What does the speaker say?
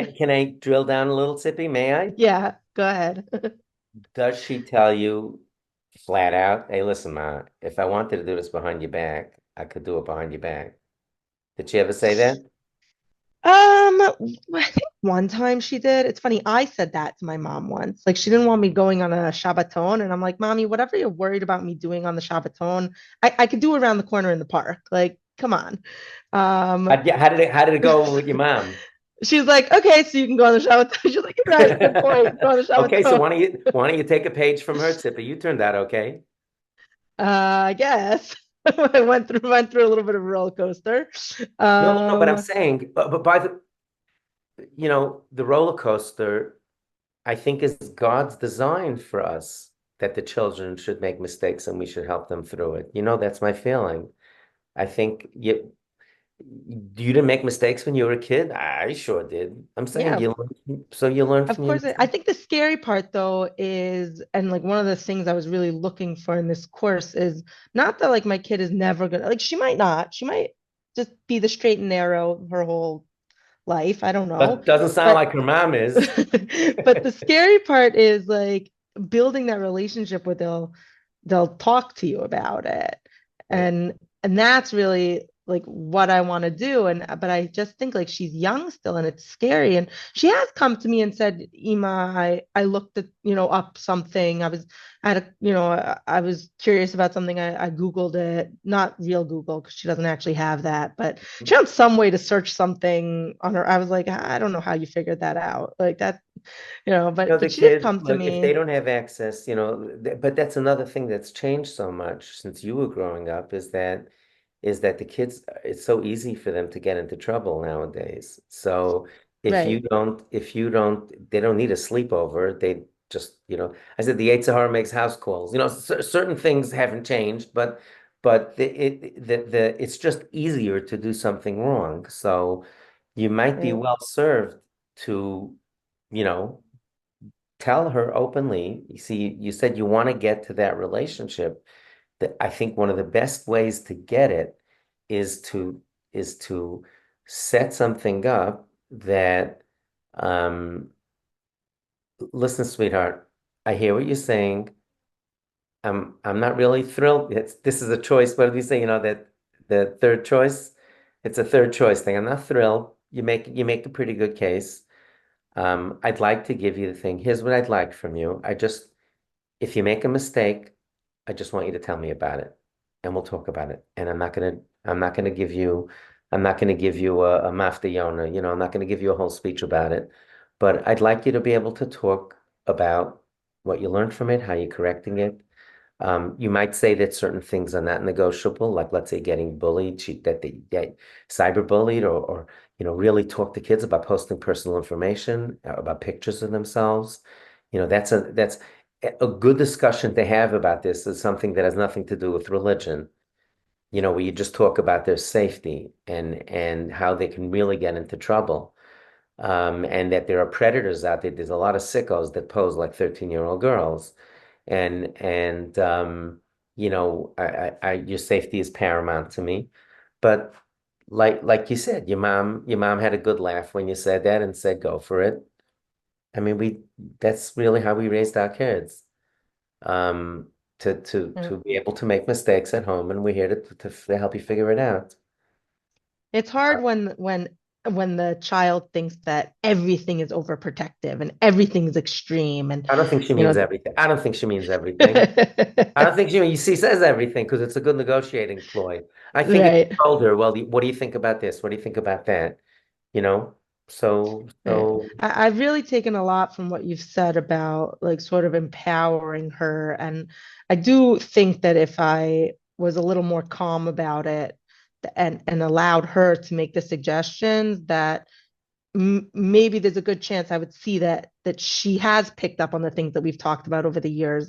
Can I drill down a little, Sippy? May I? Yeah, go ahead. Does she tell you flat out, hey, listen, Ma, if I wanted to do this behind your back, I could do it behind your back. Did she ever say that? I think one time she did. It's funny, I said that to my mom once. Like she didn't want me going on a Shabbaton, and I'm like, Mommy, whatever you're worried about me doing on the Shabbaton, I could do around the corner in the park. Like, come on. Um, Yeah, how did it go with your mom? she's like, okay, so you can go on the Shabbaton. She's like, you're right, good point. Go on the Okay, so Shabbaton. why don't you take a page from her, Sippy? You turned out okay. I guess. I went through a little bit of a roller coaster. No, no, no, but I'm Um, saying, but by the roller coaster, I think is God's design for us that the children should make mistakes and we should help them through it. That's my feeling. I think you didn't make mistakes when you were a kid. I sure did. I'm saying yeah, you learn of from your course, I mistakes. think the scary part though is, and like one of the things I was really looking for in this course is not that like my kid is never gonna, like she might not, she might just be the straight and narrow her whole life. I don't know. But doesn't sound But like her mom is. but the scary part is like building that relationship where they'll talk to you about it. Right. And and that's really like what I want to do. And but I just think like she's young still and it's scary. And she has come to me and said, Ima, I looked at, up something. I had a, I was curious about something. I Googled it, not real Google because she doesn't actually have that, but she found some way to search something on her. I was like, I don't know how you figured that out. Like that, The but she did kid, come to look, if they me. don't have access, but that's another thing that's changed so much since you were growing up is that the kids, it's so easy for them to get into trouble nowadays. So Right. they don't need a sleepover. They just, I said the Yetzer Hara makes house calls. Certain things haven't changed, but it's just easier to do something wrong. So you might be Right. well served to, you know, tell her openly. You see, you said you want to get to that relationship. That I think one of the best ways to get it is to is to set something up that listen, sweetheart, I hear what you're saying. I'm not really thrilled. This is a choice. What do you say? That the third choice? It's a third choice thing. I'm not thrilled. You make a pretty good case. I'd like to give you the thing. Here's what I'd like from you. If you make a mistake, I just want you to tell me about it, and we'll talk about it. And I'm not gonna give you a mafta yona. I'm not gonna give you a whole speech about it. But I'd like you to be able to talk about what you learned from it, how you're correcting it. You might say that certain things are not negotiable, like let's say getting bullied, that they get cyberbullied, or really talk to kids about posting personal information, about pictures of themselves. That's a good discussion to have about this is something that has nothing to do with religion, where you just talk about their safety and how they can really get into trouble. And that there are predators out there. There's a lot of sickos that pose like 13-year-old girls. And your safety is paramount to me. But like you said, your mom had a good laugh when you said that and said, go for it. I mean, that's really how we raised our kids. To Mm. be able to make mistakes at home, and we're here to help you figure it out. It's hard when the child thinks that everything is overprotective and everything is extreme and I don't think she you means know everything. I don't think she means everything. I don't think she says everything because it's a good negotiating ploy. I think if you right. told her, well, what do you think about this? What do you think about that? You know? So, Right. so I've really taken a lot from what you've said about like sort of empowering her. And I do think that if I was a little more calm about it and allowed her to make the suggestions, that maybe there's a good chance I would see that she has picked up on the things that we've talked about over the years.